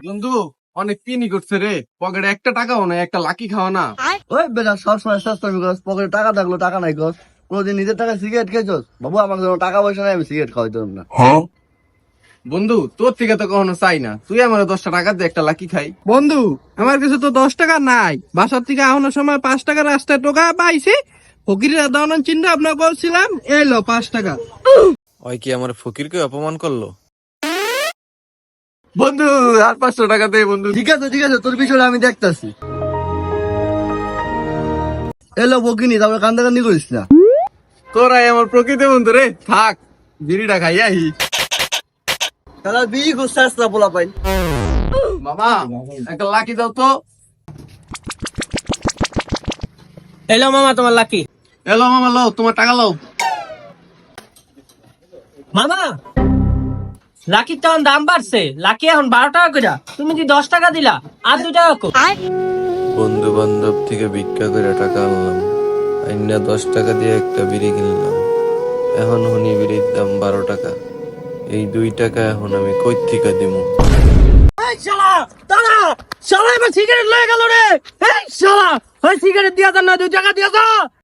বন্ধু অনেক পিনি করছে রে, পকেটে একটা টাকাও নাই, একটা লাকি খাওয়া না। ওই বেটা সবসময় সস্তামি করস, পকেটে টাকা থাকলো টাকা নাই কস। কোনোদিন নিজের টাকা সিগারেট খেয়েছস? বাবু আমার জন্য টাকা পয়সা নাই, আমি সিগারেট খাওয়াই তোর না। বন্ধু তোর থেকে তো কখনো চাই না, তুই আমার 10টা টাকা দিয়ে একটা লাকি খাই। বন্ধু আমার কাছে তো 10 টাকা নাই, বাসার থেকে আহনের সময় 5 টাকা রাস্তায় টোকা পাইছি, ফকিরের দাওয়ান চিন্তা ভাবনা করছিলাম, এলো 5 টাকা। ওই কি আমার ফকিরকে অপমান করলো? বন্ধু আর 500 টাকা দে বন্ধু। ঠিক আছে তোর বিষয়টা আমি দেখতাছি। এলো বকিনি, তারপরে কান্দাকান্দি করিস না। তোরাই আমার প্রকৃতি বন্ধু রে, থাক বিড়িটা খাই আহি। তাহলে বিড়ি খুঁজতে আসলা পোলা পাই। মামা একটা লাকি দাও তো। এলো মামা তোমার লাকি। এলো মামা, লও তোমার টাকা লও। মামা লাকির তখন দাম বাড়ছে, লাকি এখন 12 টাকা করে, তুমি কি 10 টাকা দিলা আর 2 টাকা কো? বন্ধু বান্ধব থেকে ভিক্ষা করে টাকা আনলাম, আইনা 10 টাকা দিয়ে একটা বিড়ি কিনলাম। এখন হনি বিড়ির দাম 12 টাকা। এই 2 টাকা এখন আমি কই থেকে দিমু? এই শালা দাঁড়া, শালা এবার সিগারেট লয়ে গেল রে। এই শালা ওই সিগারেট দিয়া দেন না, 2 টাকা দিয়া দাও।